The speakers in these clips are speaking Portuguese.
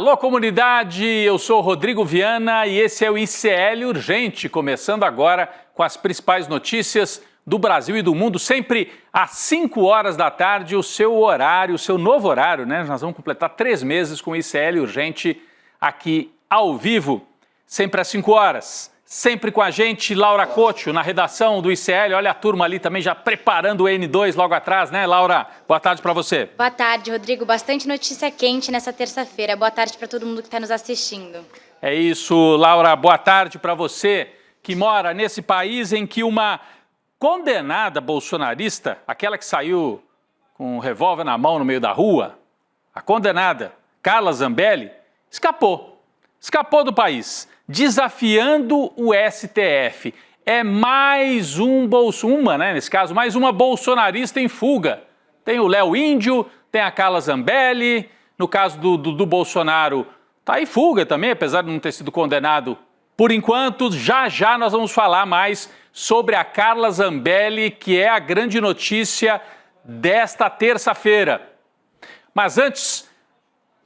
Alô, comunidade, eu sou Rodrigo Viana e esse é o ICL Urgente, começando agora com as principais notícias do Brasil e do mundo, sempre às 5 horas da tarde, o seu horário, o seu novo horário, né? Nós vamos completar 3 meses com o ICL Urgente aqui ao vivo, sempre às 5 horas. Sempre com a gente, Laura Couto, na redação do ICL. Olha a turma ali também já preparando o N2 logo atrás, né, Laura? Boa tarde para você. Boa tarde, Rodrigo. Bastante notícia quente nessa terça-feira. Boa tarde para todo mundo que está nos assistindo. É isso, Laura. Boa tarde para você que mora nesse país em que uma condenada bolsonarista, aquela que saiu com um revólver na mão no meio da rua, a condenada Carla Zambelli, escapou do país, desafiando o STF. É mais nesse caso, mais uma bolsonarista em fuga. Tem o Léo Índio, tem a Carla Zambelli, no caso do Bolsonaro, está em fuga também, apesar de não ter sido condenado por enquanto. Já nós vamos falar mais sobre a Carla Zambelli, que é a grande notícia desta terça-feira. Mas antes,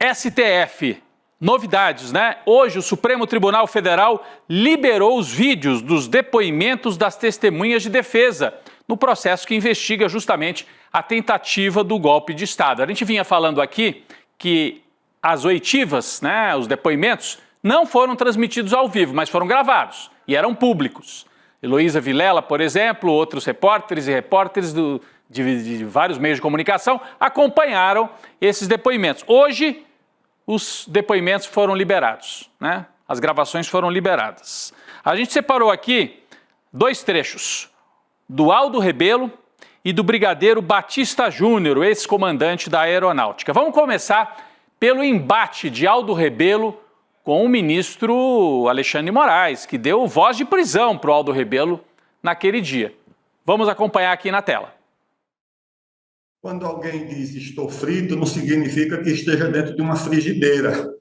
STF. Novidades, né? Hoje o Supremo Tribunal Federal liberou os vídeos dos depoimentos das testemunhas de defesa no processo que investiga justamente a tentativa do golpe de Estado. A gente vinha falando aqui que as oitivas, né, os depoimentos, não foram transmitidos ao vivo, mas foram gravados e eram públicos. Heloísa Vilela, por exemplo, outros repórteres e repórteres de vários meios de comunicação acompanharam esses depoimentos. Hoje, os depoimentos foram liberados, né? As gravações foram liberadas. A gente separou aqui 2 trechos, do Aldo Rebelo e do brigadeiro Batista Júnior, ex-comandante da Aeronáutica. Vamos começar pelo embate de Aldo Rebelo com o ministro Alexandre de Moraes, que deu voz de prisão para o Aldo Rebelo naquele dia. Vamos acompanhar aqui na tela. Quando alguém diz estou frito, não significa que esteja dentro de uma frigideira.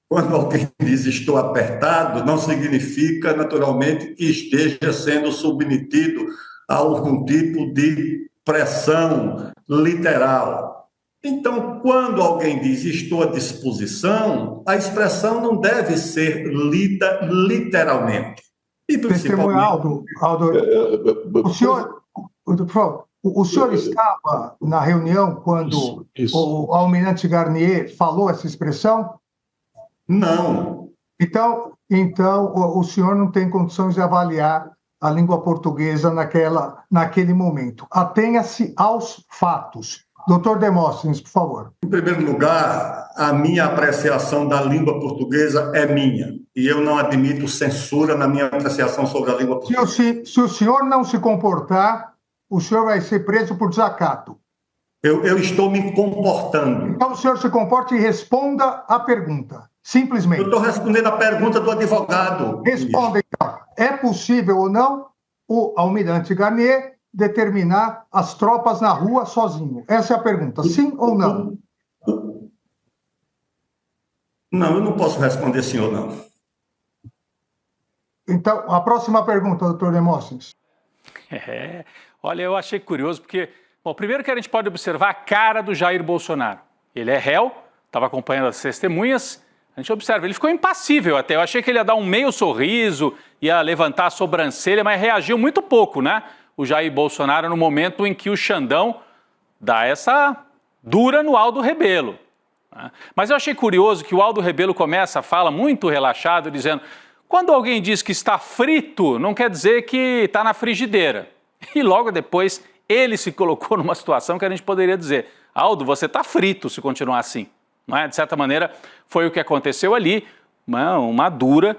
Quando alguém diz estou apertado, não significa, naturalmente, que esteja sendo submetido a algum tipo de pressão literal. Então, quando alguém diz estou à disposição, a expressão não deve ser lida literalmente. E principalmente... Aldo, o senhor, por favor, o senhor estava na reunião quando o almirante Garnier falou essa expressão? Não. Então o senhor não tem condições de avaliar a língua portuguesa naquele momento. Atenha-se aos fatos. Doutor Demóstenes, por favor. Em primeiro lugar, a minha apreciação da língua portuguesa é minha. E eu não admito censura na minha apreciação sobre a língua portuguesa. Se o senhor não se comportar, o senhor vai ser preso por desacato. Eu estou me comportando. Então o senhor se comporte e responda a pergunta. Simplesmente. Eu estou respondendo a pergunta do advogado. Responda, então. É possível ou não o almirante Garnier determinar as tropas na rua sozinho? Essa é a pergunta. Sim ou não? Não, eu não posso responder sim ou não. Então, a próxima pergunta, doutor Demóstenes. Olha, eu achei curioso porque, bom, primeiro que a gente pode observar a cara do Jair Bolsonaro. Ele é réu, estava acompanhando as testemunhas, a gente observa, ele ficou impassível até. Eu achei que ele ia dar um meio sorriso, ia levantar a sobrancelha, mas reagiu muito pouco, né? O Jair Bolsonaro no momento em que o Xandão dá essa dura no Aldo Rebelo. Né? Mas eu achei curioso que o Aldo Rebelo começa a fala muito relaxado, dizendo: quando alguém diz que está frito, não quer dizer que está na frigideira. E logo depois ele se colocou numa situação que a gente poderia dizer: Aldo, você está frito se continuar assim. Não é? De certa maneira, foi o que aconteceu ali, uma dura,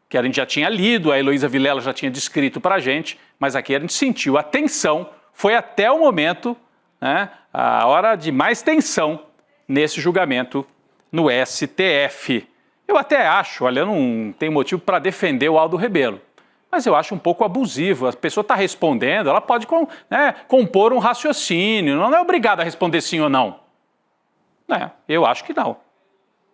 que a gente já tinha lido, a Heloísa Vilela já tinha descrito para a gente, mas aqui a gente sentiu a tensão, foi até o momento, né, a hora de mais tensão nesse julgamento no STF. Eu até acho, olha, eu não tenho motivo para defender o Aldo Rebelo, mas eu acho um pouco abusivo. A pessoa está respondendo, ela pode compor um raciocínio, não é obrigada a responder sim ou não. Eu acho que não.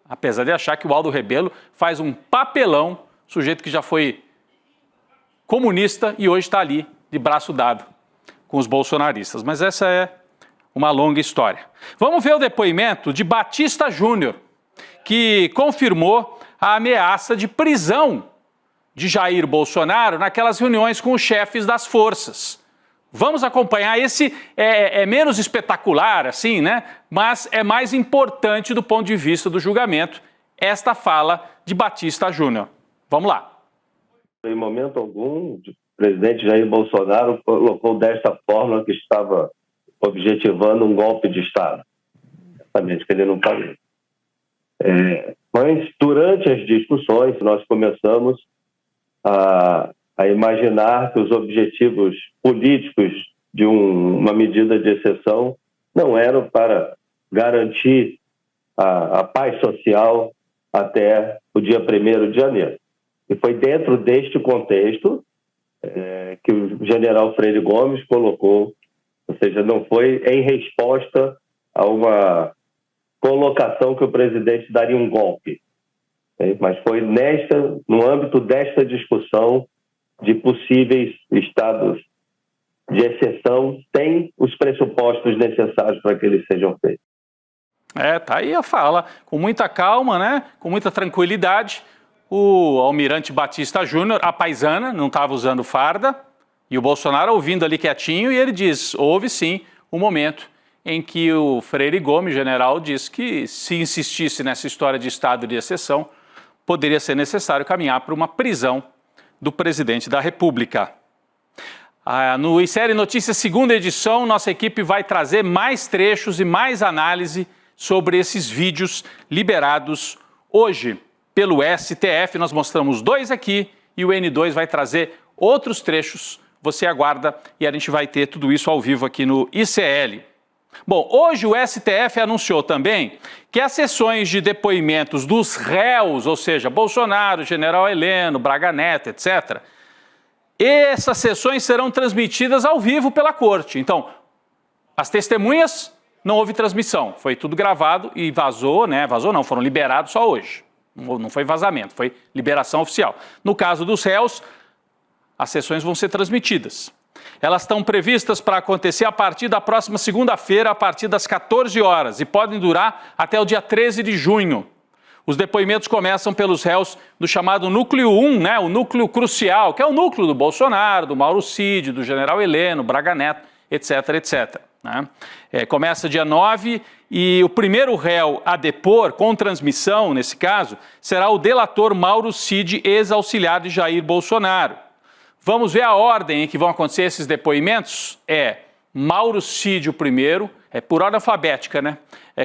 Apesar de achar que o Aldo Rebelo faz um papelão, sujeito que já foi comunista e hoje está ali de braço dado com os bolsonaristas. Mas essa é uma longa história. Vamos ver o depoimento de Batista Júnior, que confirmou a ameaça de prisão de Jair Bolsonaro naquelas reuniões com os chefes das forças. Vamos acompanhar. Esse é menos espetacular, assim, né? Mas é mais importante do ponto de vista do julgamento, esta fala de Batista Júnior. Vamos lá. Em momento algum, o presidente Jair Bolsonaro colocou desta forma que estava objetivando um golpe de Estado. Exatamente, que ele não falou. Mas, durante as discussões, nós começamos a imaginar que os objetivos políticos de uma medida de exceção não eram para garantir a paz social até o dia 1º de janeiro. E foi dentro deste contexto que o general Freire Gomes colocou, ou seja, não foi em resposta a uma colocação que o presidente daria um golpe, mas foi no âmbito desta discussão de possíveis estados de exceção sem os pressupostos necessários para que eles sejam feitos. Tá aí a fala, com muita calma, né? Com muita tranquilidade. O almirante Batista Júnior, a paisana, não estava usando farda, e o Bolsonaro ouvindo ali quietinho, e ele diz, houve sim um momento em que o Freire Gomes, general, disse que se insistisse nessa história de estado de exceção, poderia ser necessário caminhar para uma prisão do presidente da República. No ICL Notícias, segunda edição, nossa equipe vai trazer mais trechos e mais análise sobre esses vídeos liberados hoje pelo STF. Nós mostramos 2 aqui e o N2 vai trazer outros trechos. Você aguarda e a gente vai ter tudo isso ao vivo aqui no ICL. Bom, hoje o STF anunciou também que as sessões de depoimentos dos réus, ou seja, Bolsonaro, General Heleno, Braga Neto, etc., essas sessões serão transmitidas ao vivo pela corte. Então, as testemunhas, não houve transmissão, foi tudo gravado e vazou, né? Vazou não, foram liberados só hoje. Não foi vazamento, foi liberação oficial. No caso dos réus, as sessões vão ser transmitidas. Elas estão previstas para acontecer a partir da próxima segunda-feira, a partir das 14 horas, e podem durar até o dia 13 de junho. Os depoimentos começam pelos réus do chamado Núcleo 1, né, o núcleo crucial, que é o núcleo do Bolsonaro, do Mauro Cid, do General Heleno, Braga Neto, etc, etc. Né? Começa dia 9 e o primeiro réu a depor, com transmissão, nesse caso, será o delator Mauro Cid, ex-auxiliar de Jair Bolsonaro. Vamos ver a ordem em que vão acontecer esses depoimentos? Mauro Cid o primeiro, por ordem alfabética, né?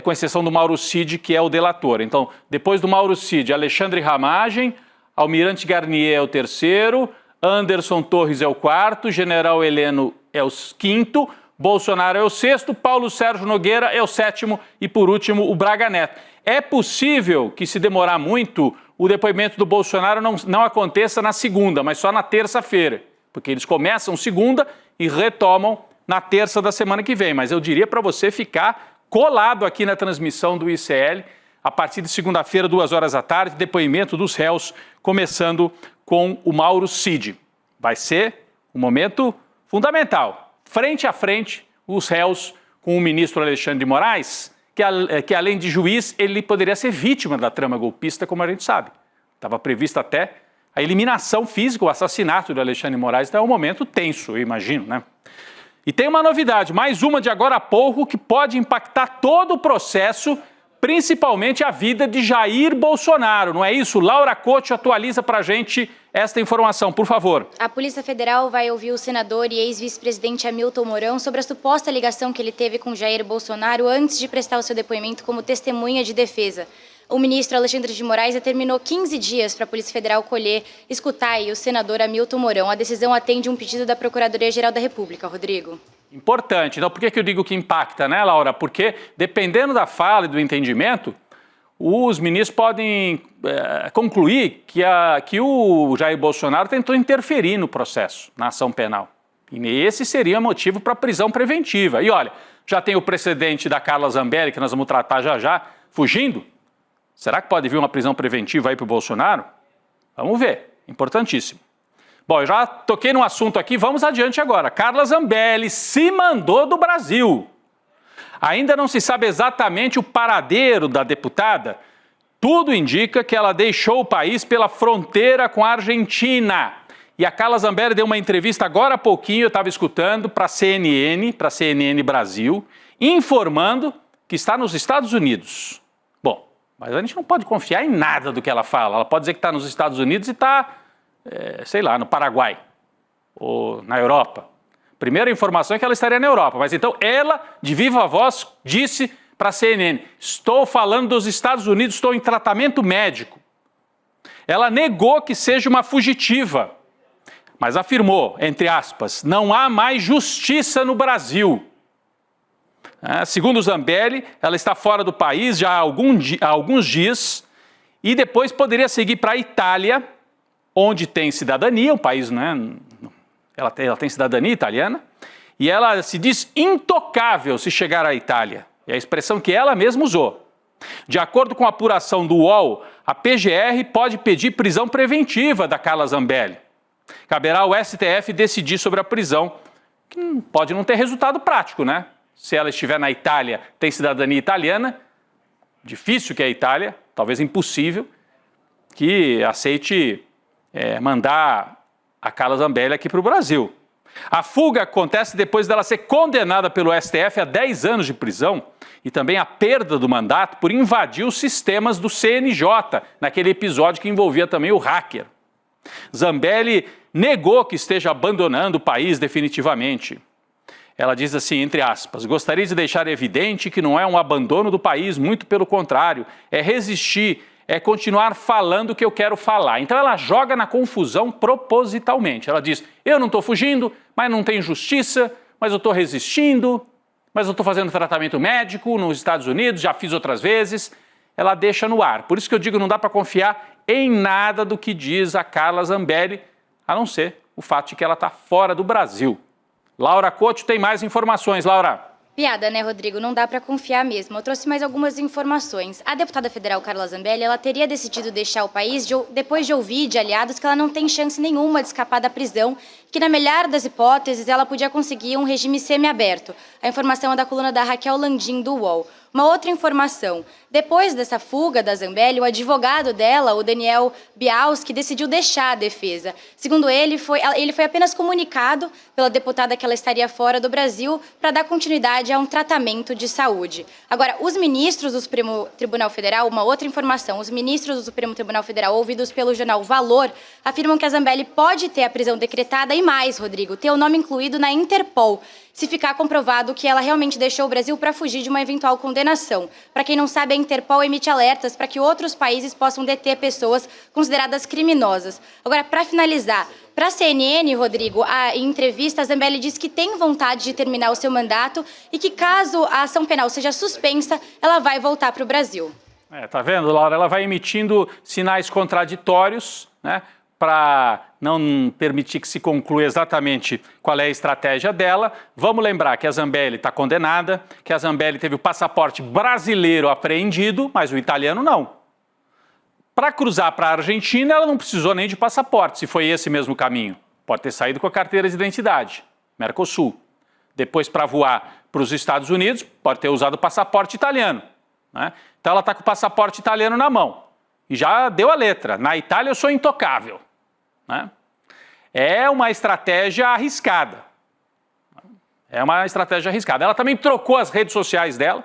Com exceção do Mauro Cid, que é o delator. Então, depois do Mauro Cid, Alexandre Ramagem, Almirante Garnier é o terceiro, Anderson Torres é o quarto, General Heleno é o quinto, Bolsonaro é o sexto, Paulo Sérgio Nogueira é o sétimo e, por último, o Braga Neto. É possível que, se demorar muito, o depoimento do Bolsonaro não aconteça na segunda, mas só na terça-feira, porque eles começam segunda e retomam na terça da semana que vem. Mas eu diria para você ficar colado aqui na transmissão do ICL, a partir de segunda-feira, 2 horas da tarde, depoimento dos réus, começando com o Mauro Cid. Vai ser um momento fundamental. Frente a frente, os réus com o ministro Alexandre de Moraes, que além de juiz, ele poderia ser vítima da trama golpista, como a gente sabe. Estava prevista até a eliminação física, o assassinato do Alexandre de Moraes, então é um momento tenso, eu imagino, né? E tem uma novidade, mais uma de agora a pouco, que pode impactar todo o processo, principalmente a vida de Jair Bolsonaro, não é isso? Laura Couto atualiza para a gente esta informação, por favor. A Polícia Federal vai ouvir o senador e ex-vice-presidente Hamilton Mourão sobre a suposta ligação que ele teve com Jair Bolsonaro antes de prestar o seu depoimento como testemunha de defesa. O ministro Alexandre de Moraes determinou 15 dias para a Polícia Federal escutar o senador Hamilton Mourão. A decisão atende um pedido da Procuradoria-Geral da República, Rodrigo. Importante. Então, por que eu digo que impacta, né, Laura? Porque, dependendo da fala e do entendimento, os ministros podem concluir que o Jair Bolsonaro tentou interferir no processo, na ação penal. E esse seria motivo para prisão preventiva. E olha, já tem o precedente da Carla Zambelli, que nós vamos tratar já, fugindo. Será que pode vir uma prisão preventiva aí para o Bolsonaro? Vamos ver, importantíssimo. Bom, eu já toquei no assunto aqui, vamos adiante agora. Carla Zambelli se mandou do Brasil. Ainda não se sabe exatamente o paradeiro da deputada, Tudo indica que ela deixou o país pela fronteira com a Argentina. E a Carla Zambelli deu uma entrevista agora há pouquinho, eu estava escutando, para a CNN Brasil, informando que está nos Estados Unidos. Bom, mas a gente não pode confiar em nada do que ela fala. Ela pode dizer que está nos Estados Unidos e está, sei lá, no Paraguai ou na Europa. Primeira informação é que ela estaria na Europa, mas então ela, de viva voz, disse para a CNN, estou falando dos Estados Unidos, estou em tratamento médico. Ela negou que seja uma fugitiva, mas afirmou, entre aspas, não há mais justiça no Brasil. Segundo Zambelli, ela está fora do país já há alguns dias e depois poderia seguir para a Itália, onde tem cidadania, um país, né? Ela tem cidadania italiana, e ela se diz intocável se chegar à Itália. É a expressão que ela mesma usou. De acordo com a apuração do UOL, a PGR pode pedir prisão preventiva da Carla Zambelli. Caberá ao STF decidir sobre a prisão, que pode não ter resultado prático, né? Se ela estiver na Itália, tem cidadania italiana, difícil que é a Itália, talvez impossível, que aceite mandar a Carla Zambelli aqui para o Brasil. A fuga acontece depois dela ser condenada pelo STF a 10 anos de prisão e também a perda do mandato por invadir os sistemas do CNJ, naquele episódio que envolvia também o hacker. Zambelli negou que esteja abandonando o país definitivamente. Ela diz assim, entre aspas, gostaria de deixar evidente que não é um abandono do país, muito pelo contrário, é resistir, é continuar falando o que eu quero falar. Então ela joga na confusão propositalmente. Ela diz, eu não estou fugindo, mas não tem justiça, mas eu estou resistindo, mas eu estou fazendo tratamento médico nos Estados Unidos, já fiz outras vezes. Ela deixa no ar. Por isso que eu digo, não dá para confiar em nada do que diz a Carla Zambelli, a não ser o fato de que ela está fora do Brasil. Laura Couto tem mais informações. Laura. Piada, né, Rodrigo? Não dá para confiar mesmo. Eu trouxe mais algumas informações. A deputada federal Carla Zambelli, ela teria decidido deixar o país depois de ouvir de aliados que ela não tem chance nenhuma de escapar da prisão, que na melhor das hipóteses ela podia conseguir um regime semiaberto. A informação é da coluna da Raquel Landim do UOL. Uma outra informação, depois dessa fuga da Zambelli, o advogado dela, o Daniel Bialski, decidiu deixar a defesa. Segundo ele foi apenas comunicado pela deputada que ela estaria fora do Brasil para dar continuidade a um tratamento de saúde. Agora, os ministros do Supremo Tribunal Federal, uma outra informação, os ministros do Supremo Tribunal Federal, ouvidos pelo jornal Valor, afirmam que a Zambelli pode ter a prisão decretada e mais, Rodrigo, ter o nome incluído na Interpol, se ficar comprovado que ela realmente deixou o Brasil para fugir de uma eventual condenação. Para quem não sabe, a Interpol emite alertas para que outros países possam deter pessoas consideradas criminosas. Agora, para finalizar, para a CNN, Rodrigo, em entrevista, a Zambelli disse que tem vontade de terminar o seu mandato e que, caso a ação penal seja suspensa, ela vai voltar para o Brasil. Tá vendo, Laura? Ela vai emitindo sinais contraditórios, né? Para não permitir que se conclua exatamente qual é a estratégia dela. Vamos lembrar que a Zambelli está condenada, que a Zambelli teve o passaporte brasileiro apreendido, mas o italiano não. Para cruzar para a Argentina, ela não precisou nem de passaporte, se foi esse mesmo caminho. Pode ter saído com a carteira de identidade, Mercosul. Depois, para voar para os Estados Unidos, pode ter usado o passaporte italiano, né? Então ela está com o passaporte italiano na mão e já deu a letra. Na Itália eu sou intocável. Né? É uma estratégia arriscada. Ela também trocou as redes sociais dela,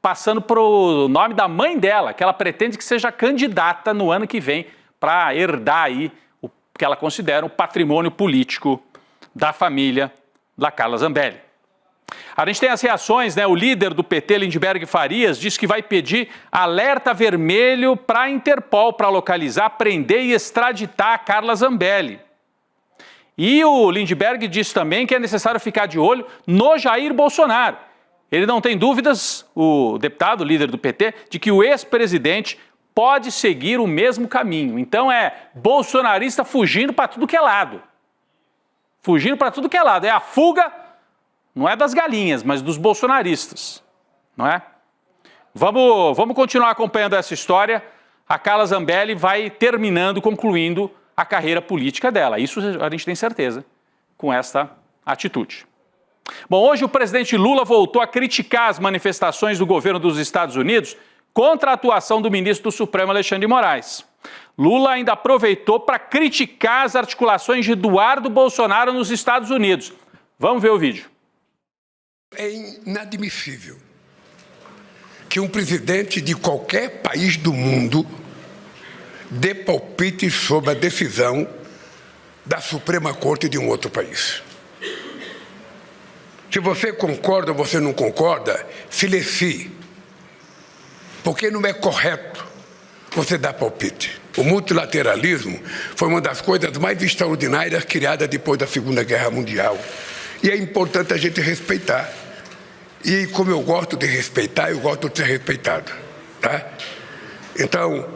passando para o nome da mãe dela, que ela pretende que seja candidata no ano que vem para herdar aí o que ela considera o patrimônio político da família da Carla Zambelli. A gente tem as reações, né? O líder do PT, Lindbergh Farias, disse que vai pedir alerta vermelho para a Interpol para localizar, prender e extraditar a Carla Zambelli. E o Lindbergh disse também que é necessário ficar de olho no Jair Bolsonaro. Ele não tem dúvidas, o deputado, líder do PT, de que o ex-presidente pode seguir o mesmo caminho. Então é bolsonarista fugindo para tudo que é lado. Fugindo para tudo que é lado. É a fuga, não é das galinhas, mas dos bolsonaristas, não é? Vamos continuar acompanhando essa história. A Carla Zambelli vai concluindo a carreira política dela. Isso a gente tem certeza com esta atitude. Bom, hoje o presidente Lula voltou a criticar as manifestações do governo dos Estados Unidos contra a atuação do ministro do Supremo, Alexandre de Moraes. Lula ainda aproveitou para criticar as articulações de Eduardo Bolsonaro nos Estados Unidos. Vamos ver o vídeo. É inadmissível que um presidente de qualquer país do mundo dê palpite sobre a decisão da Suprema Corte de um outro país. Se você concorda ou você não concorda, silencie, porque não é correto você dar palpite. O multilateralismo foi uma das coisas mais extraordinárias criadas depois da Segunda Guerra Mundial. E é importante a gente respeitar. E como eu gosto de respeitar, eu gosto de ser respeitado. Tá? Então,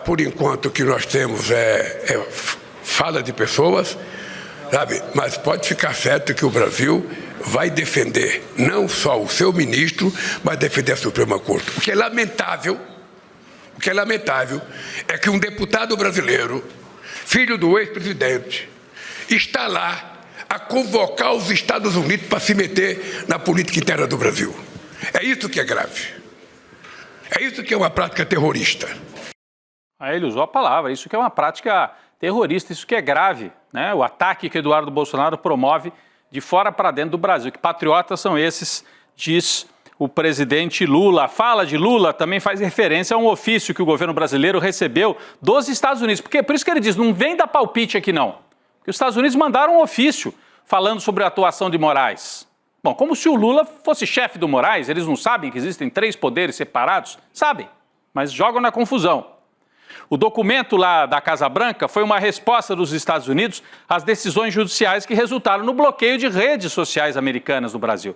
por enquanto, o que nós temos é fala de pessoas, sabe? Mas pode ficar certo que o Brasil vai defender não só o seu ministro, mas defender a Suprema Corte. O que é lamentável é que um deputado brasileiro, filho do ex-presidente, está lá a convocar os Estados Unidos para se meter na política interna do Brasil. É isso que é grave. É isso que é uma prática terrorista. Aí ele usou a palavra, isso que é uma prática terrorista, isso que é grave, né? O ataque que Eduardo Bolsonaro promove de fora para dentro do Brasil. Que patriotas são esses, diz o presidente Lula. A fala de Lula também faz referência a um ofício que o governo brasileiro recebeu dos Estados Unidos. Por isso que ele diz, não vem dar palpite aqui não. Porque os Estados Unidos mandaram um ofício falando sobre a atuação de Moraes. Bom, como se o Lula fosse chefe do Moraes, eles não sabem que existem 3 poderes separados? Sabem, mas jogam na confusão. O documento lá da Casa Branca foi uma resposta dos Estados Unidos às decisões judiciais que resultaram no bloqueio de redes sociais americanas no Brasil.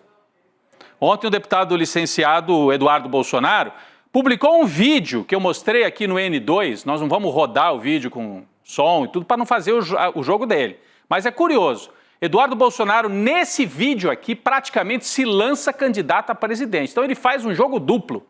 Ontem o deputado licenciado Eduardo Bolsonaro publicou um vídeo que eu mostrei aqui no N2, nós não vamos rodar o vídeo com som e tudo para não fazer o jogo dele, mas é curioso. Eduardo Bolsonaro, nesse vídeo aqui, praticamente se lança candidato a presidente. Então ele faz um jogo duplo.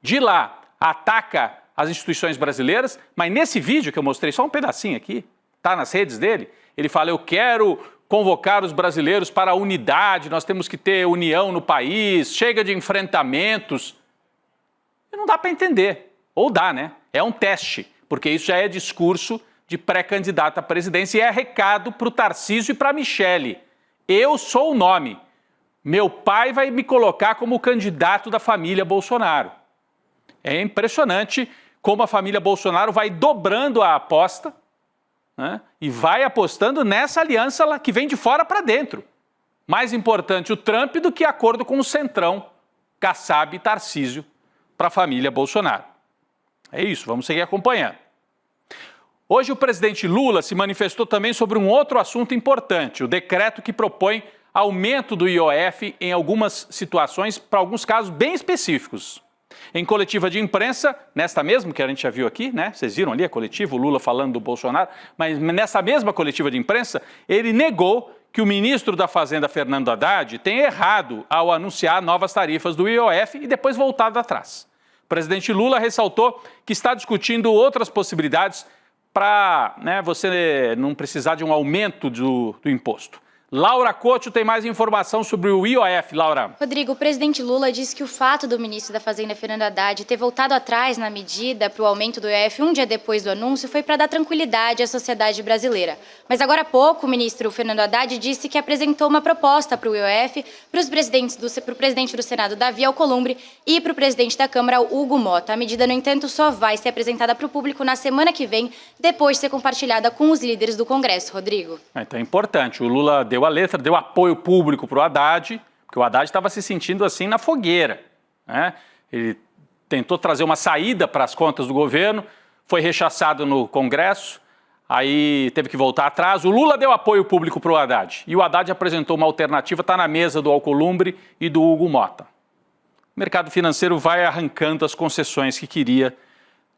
De lá, ataca as instituições brasileiras, mas nesse vídeo que eu mostrei, só um pedacinho aqui, tá nas redes dele, ele fala, eu quero convocar os brasileiros para a unidade, nós temos que ter união no país, chega de enfrentamentos. E não dá para entender. Ou dá, né? É um teste, porque isso já é discurso de pré-candidato à presidência e é recado para o Tarcísio e para a Michele. Eu sou o nome. Meu pai vai me colocar como candidato da família Bolsonaro. É impressionante como a família Bolsonaro vai dobrando a aposta, né, e vai apostando nessa aliança que vem de fora para dentro. Mais importante o Trump do que acordo com o Centrão, Kassab e Tarcísio para a família Bolsonaro. É isso, vamos seguir acompanhando. Hoje o presidente Lula se manifestou também sobre um outro assunto importante, o decreto que propõe aumento do IOF em algumas situações, para alguns casos bem específicos. Em coletiva de imprensa, nesta mesma que a gente já viu aqui, né? Vocês viram ali a coletiva, o Lula falando do Bolsonaro, mas nessa mesma coletiva de imprensa, ele negou que o ministro da Fazenda, Fernando Haddad, tenha errado ao anunciar novas tarifas do IOF e depois voltado atrás. O presidente Lula ressaltou que está discutindo outras possibilidades para, né, você não precisar de um aumento do imposto. Laura Couto tem mais informação sobre o IOF. Laura. Rodrigo, o presidente Lula disse que o fato do ministro da Fazenda, Fernando Haddad, ter voltado atrás na medida para o aumento do IOF um dia depois do anúncio foi para dar tranquilidade à sociedade brasileira. Mas agora há pouco, o ministro Fernando Haddad disse que apresentou uma proposta para o IOF para o presidente do Senado, Davi Alcolumbre, e para o presidente da Câmara, Hugo Motta. A medida, no entanto, só vai ser apresentada para o público na semana que vem, depois de ser compartilhada com os líderes do Congresso. Rodrigo. Então é importante. O Lula deu a letra, deu apoio público para o Haddad, porque o Haddad estava se sentindo assim na fogueira, né? Ele tentou trazer uma saída para as contas do governo, foi rechaçado no Congresso, aí teve que voltar atrás. O Lula deu apoio público para o Haddad e o Haddad apresentou uma alternativa, está na mesa do Alcolumbre e do Hugo Motta. O mercado financeiro vai arrancando as concessões que queria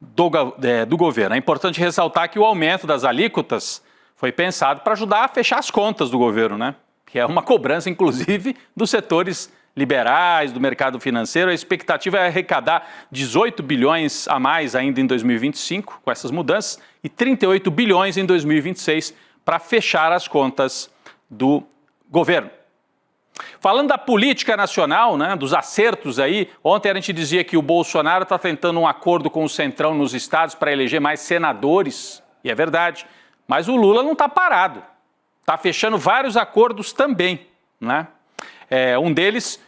do governo. É importante ressaltar que o aumento das alíquotas foi pensado para ajudar a fechar as contas do governo, né? Que é uma cobrança, inclusive, dos setores liberais, do mercado financeiro. A expectativa é arrecadar 18 bilhões a mais ainda em 2025, com essas mudanças, e 38 bilhões em 2026 para fechar as contas do governo. Falando da política nacional, né, dos acertos aí, ontem a gente dizia que o Bolsonaro está tentando um acordo com o Centrão nos estados para eleger mais senadores, e é verdade, mas o Lula não está parado, está fechando vários acordos também, né? Um deles,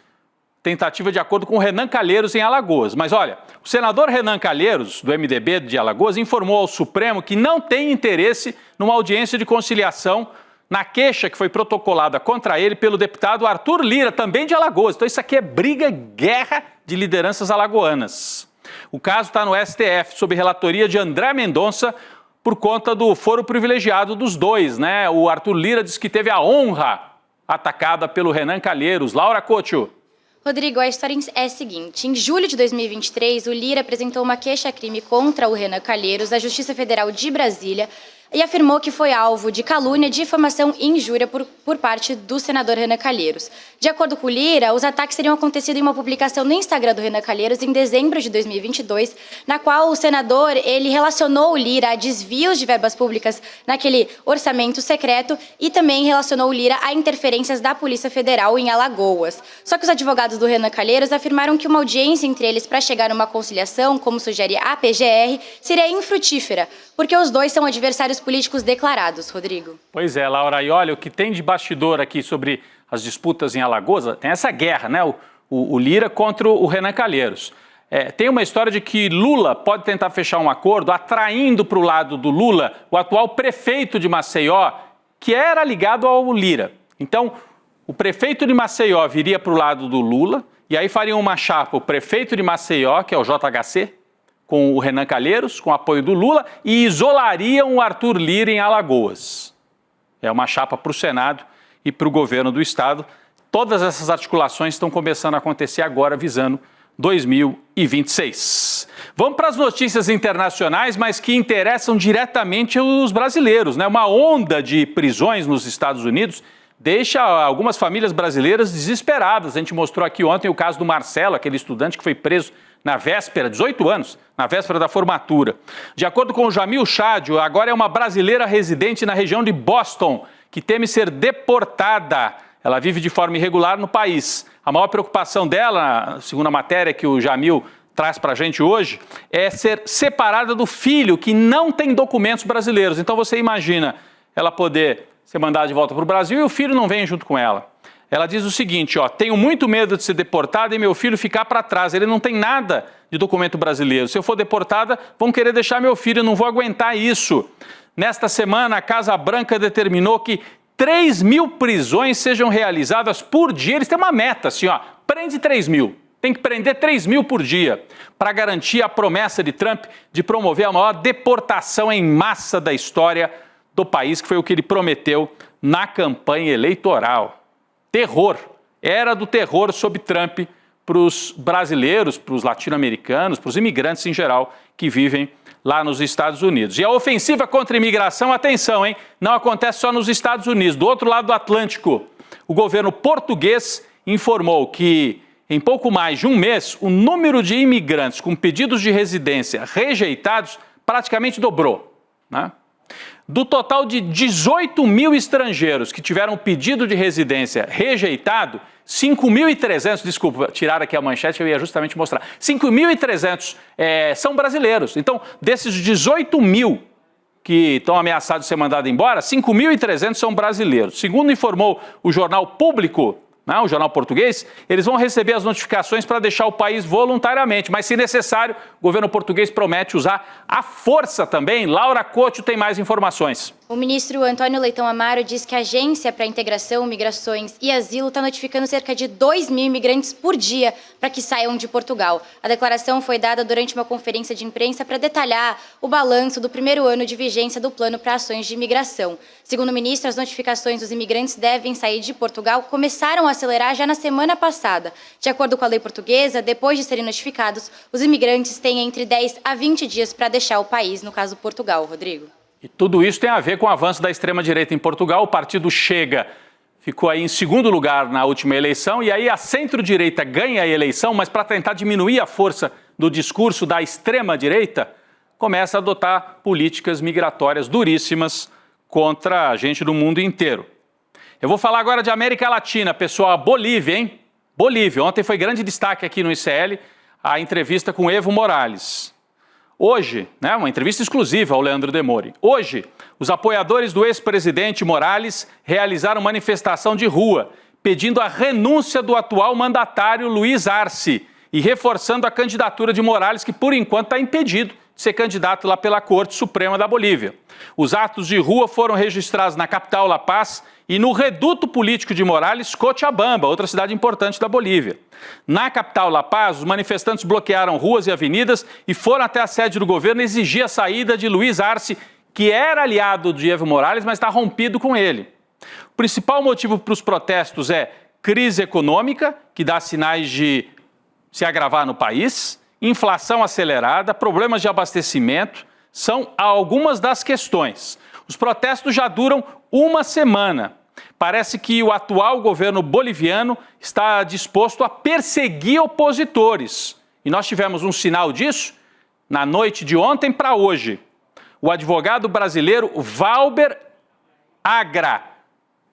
tentativa de acordo com o Renan Calheiros em Alagoas. Mas olha, o senador Renan Calheiros, do MDB de Alagoas, informou ao Supremo que não tem interesse numa audiência de conciliação na queixa que foi protocolada contra ele pelo deputado Arthur Lira, também de Alagoas. Então isso aqui é guerra de lideranças alagoanas. O caso está no STF, sob relatoria de André Mendonça, por conta do foro privilegiado dos dois, né? O Arthur Lira disse que teve a honra atacada pelo Renan Calheiros. Laura Couto. Rodrigo, a história é a seguinte. Em julho de 2023, o Lira apresentou uma queixa-crime contra o Renan Calheiros à Justiça Federal de Brasília e afirmou que foi alvo de calúnia, difamação e injúria por parte do senador Renan Calheiros. De acordo com o Lira, os ataques teriam acontecido em uma publicação no Instagram do Renan Calheiros em dezembro de 2022, na qual o senador ele relacionou o Lira a desvios de verbas públicas naquele orçamento secreto e também relacionou o Lira a interferências da Polícia Federal em Alagoas. Só que os advogados do Renan Calheiros afirmaram que uma audiência entre eles para chegar a uma conciliação, como sugere a PGR, seria infrutífera, porque os dois são adversários políticos declarados, Rodrigo. Pois é, Laura, e olha, o que tem de bastidor aqui sobre as disputas em Alagoas, tem essa guerra, né? O Lira contra o Renan Calheiros. Tem uma história de que Lula pode tentar fechar um acordo atraindo para o lado do Lula o atual prefeito de Maceió, que era ligado ao Lira. Então, o prefeito de Maceió viria para o lado do Lula e aí fariam uma chapa, o prefeito de Maceió, que é o JHC, com o Renan Calheiros, com o apoio do Lula, e isolariam o Arthur Lira em Alagoas. É uma chapa para o Senado e para o governo do Estado. Todas essas articulações estão começando a acontecer agora, visando 2026. Vamos para as notícias internacionais, mas que interessam diretamente os brasileiros, né? Uma onda de prisões nos Estados Unidos deixa algumas famílias brasileiras desesperadas. A gente mostrou aqui ontem o caso do Marcelo, aquele estudante que foi preso na véspera, 18 anos, na véspera da formatura. De acordo com o Jamil Chadio, agora é uma brasileira residente na região de Boston, que teme ser deportada. Ela vive de forma irregular no país. A maior preocupação dela, segundo a matéria que o Jamil traz para a gente hoje, é ser separada do filho, que não tem documentos brasileiros. Então você imagina ela poder ser mandada de volta para o Brasil e o filho não vem junto com ela. Ela diz o seguinte, tenho muito medo de ser deportada e meu filho ficar para trás. Ele não tem nada de documento brasileiro. Se eu for deportada, vão querer deixar meu filho, eu não vou aguentar isso. Nesta semana, a Casa Branca determinou que 3.000 prisões sejam realizadas por dia. Eles têm uma meta, assim, prende 3.000. Tem que prender 3.000 por dia, para garantir a promessa de Trump de promover a maior deportação em massa da história do país, que foi o que ele prometeu na campanha eleitoral. Terror, era do terror sob Trump para os brasileiros, para os latino-americanos, para os imigrantes em geral que vivem lá nos Estados Unidos. E a ofensiva contra a imigração, atenção, hein? Não acontece só nos Estados Unidos. Do outro lado do Atlântico, o governo português informou que em pouco mais de um mês, o número de imigrantes com pedidos de residência rejeitados praticamente dobrou, né? Do total de 18.000 estrangeiros que tiveram o pedido de residência rejeitado, 5.300, desculpa, tirar aqui a manchete, eu ia justamente mostrar, 5.300 são brasileiros. Então, desses 18.000 que estão ameaçados de ser mandados embora, 5.300 são brasileiros. Segundo informou o jornal Público, o jornal português, eles vão receber as notificações para deixar o país voluntariamente, mas se necessário, o governo português promete usar a força também. Laura Couto tem mais informações. O ministro Antônio Leitão Amaro diz que a Agência para a Integração, Migrações e Asilo está notificando cerca de 2.000 imigrantes por dia para que saiam de Portugal. A declaração foi dada durante uma conferência de imprensa para detalhar o balanço do primeiro ano de vigência do Plano para Ações de Imigração. Segundo o ministro, as notificações dos imigrantes devem sair de Portugal começaram a acelerar já na semana passada. De acordo com a lei portuguesa, depois de serem notificados, os imigrantes têm entre 10 a 20 dias para deixar o país, no caso Portugal, Rodrigo. E tudo isso tem a ver com o avanço da extrema-direita em Portugal. O partido Chega ficou aí em segundo lugar na última eleição e aí a centro-direita ganha a eleição, mas para tentar diminuir a força do discurso da extrema-direita, começa a adotar políticas migratórias duríssimas contra a gente do mundo inteiro. Eu vou falar agora de América Latina, pessoal, a Bolívia, hein? Bolívia. Ontem foi grande destaque aqui no ICL a entrevista com Evo Morales. Hoje, né, uma entrevista exclusiva ao Leandro Demore. Hoje, os apoiadores do ex-presidente Morales realizaram manifestação de rua, pedindo a renúncia do atual mandatário Luiz Arce e reforçando a candidatura de Morales, que por enquanto está impedido de ser candidato lá pela Corte Suprema da Bolívia. Os atos de rua foram registrados na capital La Paz e no reduto político de Morales, Cochabamba, outra cidade importante da Bolívia. Na capital La Paz, os manifestantes bloquearam ruas e avenidas e foram até a sede do governo exigir a saída de Luiz Arce, que era aliado de Evo Morales, mas está rompido com ele. O principal motivo para os protestos é crise econômica, que dá sinais de se agravar no país, inflação acelerada, problemas de abastecimento, são algumas das questões. Os protestos já duram uma semana. Parece que o atual governo boliviano está disposto a perseguir opositores. E nós tivemos um sinal disso na noite de ontem para hoje. O advogado brasileiro Valber Agra,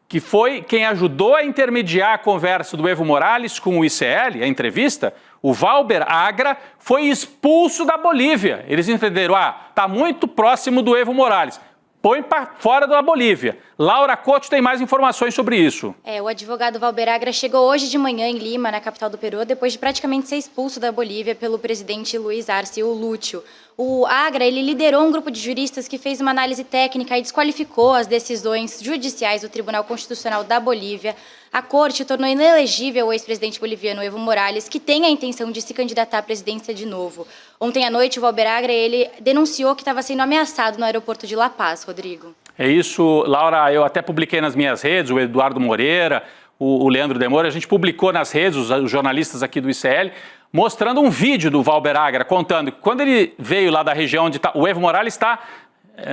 que foi quem ajudou a intermediar a conversa do Evo Morales com o ICL, a entrevista, o Valber Agra foi expulso da Bolívia. Eles entenderam, está muito próximo do Evo Morales. Põe para fora da Bolívia. Laura Couto tem mais informações sobre isso. O advogado Valber Agra chegou hoje de manhã em Lima, na capital do Peru, depois de praticamente ser expulso da Bolívia pelo presidente Luiz Arce, o Lúcio. O Agra, ele liderou um grupo de juristas que fez uma análise técnica e desqualificou as decisões judiciais do Tribunal Constitucional da Bolívia. A corte tornou inelegível o ex-presidente boliviano Evo Morales, que tem a intenção de se candidatar à presidência de novo. Ontem à noite, o Valber Agra, ele denunciou que estava sendo ameaçado no aeroporto de La Paz, Rodrigo. É isso, Laura, eu até publiquei nas minhas redes, o Eduardo Moreira, o Leandro Demore, a gente publicou nas redes, os jornalistas aqui do ICL, mostrando um vídeo do Valber Agra, contando que quando ele veio lá da região onde o Evo Morales está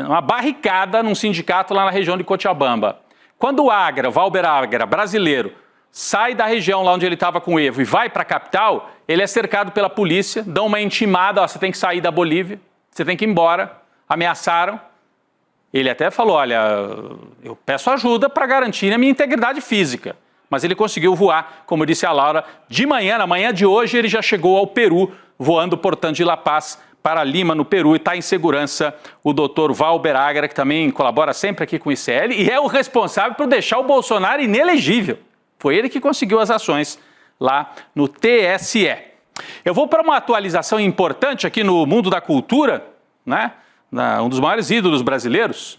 numa barricada num sindicato lá na região de Cochabamba. Quando o Valber Agra, brasileiro, sai da região lá onde ele estava com o Evo e vai para a capital, ele é cercado pela polícia, dão uma intimada, você tem que sair da Bolívia, você tem que ir embora, ameaçaram. Ele até falou, olha, eu peço ajuda para garantir a minha integridade física. Mas ele conseguiu voar, como disse a Laura, de manhã, na manhã de hoje, ele já chegou ao Peru, voando, portanto, de La Paz para Lima, no Peru, e está em segurança o doutor Valber Agra, que também colabora sempre aqui com o ICL, e é o responsável por deixar o Bolsonaro inelegível. Foi ele que conseguiu as ações lá no TSE. Eu vou para uma atualização importante aqui no mundo da cultura, né? Um dos maiores ídolos brasileiros,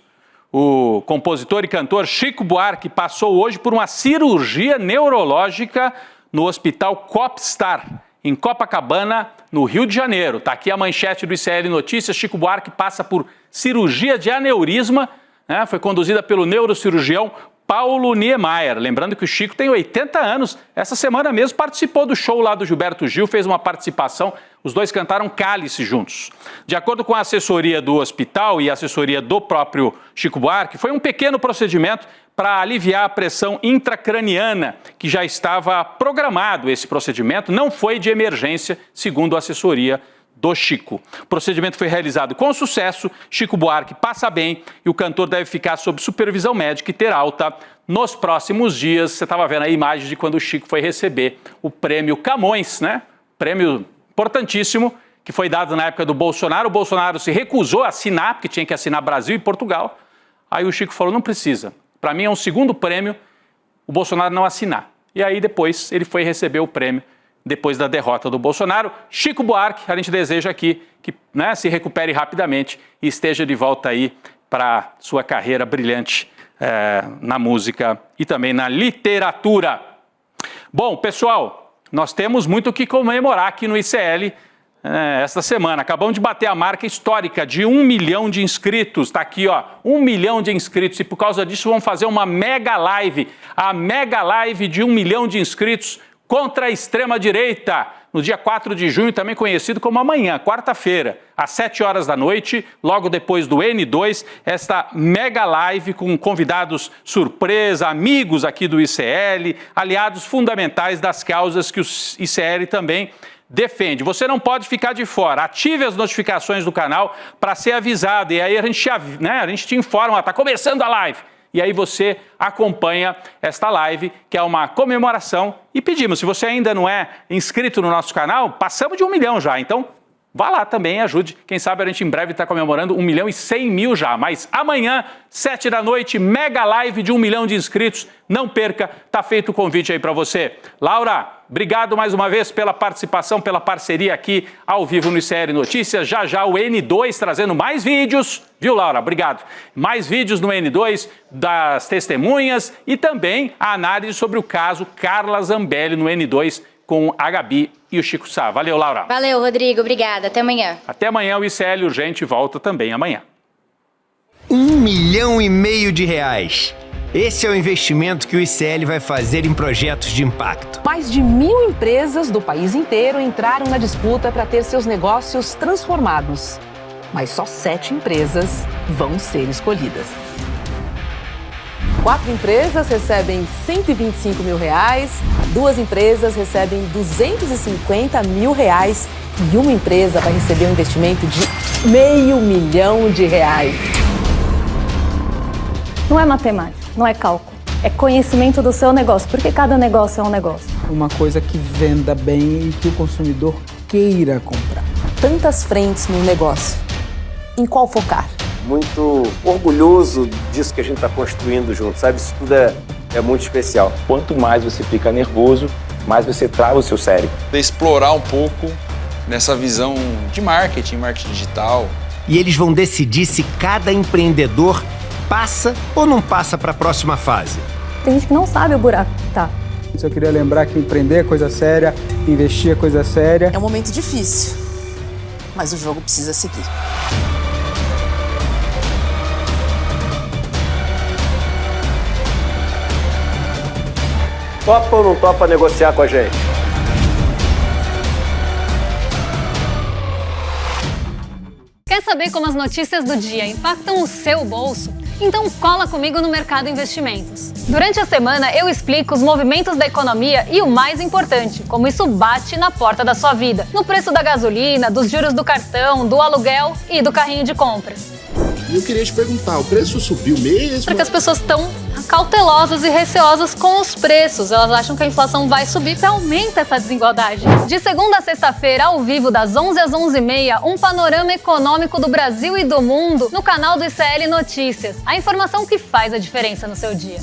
o compositor e cantor Chico Buarque passou hoje por uma cirurgia neurológica no Hospital Copstar, em Copacabana, no Rio de Janeiro. Está aqui a manchete do ICL Notícias. Chico Buarque passa por cirurgia de aneurisma, né? Foi conduzida pelo neurocirurgião Paulo Niemeyer. Lembrando que o Chico tem 80 anos. Essa semana mesmo participou do show lá do Gilberto Gil, fez uma participação. Os dois cantaram Cálice juntos. De acordo com a assessoria do hospital e a assessoria do próprio Chico Buarque, foi um pequeno procedimento para aliviar a pressão intracraniana, que já estava programado esse procedimento, não foi de emergência, segundo a assessoria do Chico. O procedimento foi realizado com sucesso, Chico Buarque passa bem e o cantor deve ficar sob supervisão médica e ter alta nos próximos dias. Você estava vendo a imagem de quando o Chico foi receber o prêmio Camões, né? Prêmio importantíssimo, que foi dado na época do Bolsonaro. O Bolsonaro se recusou a assinar, porque tinha que assinar Brasil e Portugal. Aí o Chico falou, não precisa. Para mim é um segundo prêmio, o Bolsonaro não assinar. E aí depois ele foi receber o prêmio, depois da derrota do Bolsonaro. Chico Buarque, a gente deseja aqui que, né, se recupere rapidamente e esteja de volta aí para sua carreira brilhante na música e também na literatura. Bom, pessoal, nós temos muito o que comemorar aqui no ICL esta semana. Acabamos de bater a marca histórica de 1 milhão de inscritos. Está aqui, ó, 1 milhão de inscritos. E por causa disso vamos fazer uma mega live. A mega live de 1 milhão de inscritos contra a extrema-direita, no dia 4 de junho, também conhecido como amanhã, quarta-feira, às 7 horas da noite, logo depois do N2, esta mega live com convidados surpresa, amigos aqui do ICL, aliados fundamentais das causas que o ICL também defende. Você não pode ficar de fora. Ative as notificações do canal para ser avisado. E aí a gente te informa, está começando a live. e aí você acompanha esta live, que é uma comemoração. E pedimos, se você ainda não é inscrito no nosso canal, passamos de 1 milhão já, então vá lá também, ajude. Quem sabe a gente em breve está comemorando 1.100.000 já. Mas amanhã, 7 da noite, mega live de 1 milhão de inscritos. Não perca, tá feito o convite aí para você. Laura, obrigado mais uma vez pela participação, pela parceria aqui ao vivo no ICL Notícias. Já já o N2 trazendo mais vídeos. Viu, Laura? Obrigado. Mais vídeos no N2 das testemunhas e também a análise sobre o caso Carla Zambelli no N2 com a Gabi e o Chico Sá. Valeu, Laura. Valeu, Rodrigo. Obrigada. Até amanhã. Até amanhã, o ICL Urgente volta também amanhã. 1,5 milhão de reais. Esse é o investimento que o ICL vai fazer em projetos de impacto. Mais de 1.000 empresas do país inteiro entraram na disputa para ter seus negócios transformados. Mas só 7 empresas vão ser escolhidas. 4 empresas recebem R$125 mil, 2 empresas recebem R$250 mil e uma empresa vai receber um investimento de R$500 milhão. Não é matemática, não é cálculo, é conhecimento do seu negócio, porque cada negócio é um negócio. Uma coisa que venda bem e que o consumidor queira comprar. Tantas frentes no negócio. Em qual focar? Muito orgulhoso disso que a gente está construindo junto, sabe? Isso tudo é muito especial. Quanto mais você fica nervoso, mais você trava o seu cérebro. Explorar um pouco nessa visão de marketing digital. E eles vão decidir se cada empreendedor passa ou não passa para a próxima fase. Tem gente que não sabe o buraco que tá. Eu queria lembrar que empreender é coisa séria, investir é coisa séria. É um momento difícil, mas o jogo precisa seguir. Topa ou não topa negociar com a gente? Quer saber como as notícias do dia impactam o seu bolso? Então cola comigo no Mercado Investimentos. Durante a semana eu explico os movimentos da economia e o mais importante, como isso bate na porta da sua vida. No preço da gasolina, dos juros do cartão, do aluguel e do carrinho de compras. E eu queria te perguntar, o preço subiu mesmo? Porque as pessoas estão cautelosas e receosas com os preços. Elas acham que a inflação vai subir e aumenta essa desigualdade. De segunda a sexta-feira, ao vivo, das 11 às 11h30, um panorama econômico do Brasil e do mundo no canal do ICL Notícias. A informação que faz a diferença no seu dia.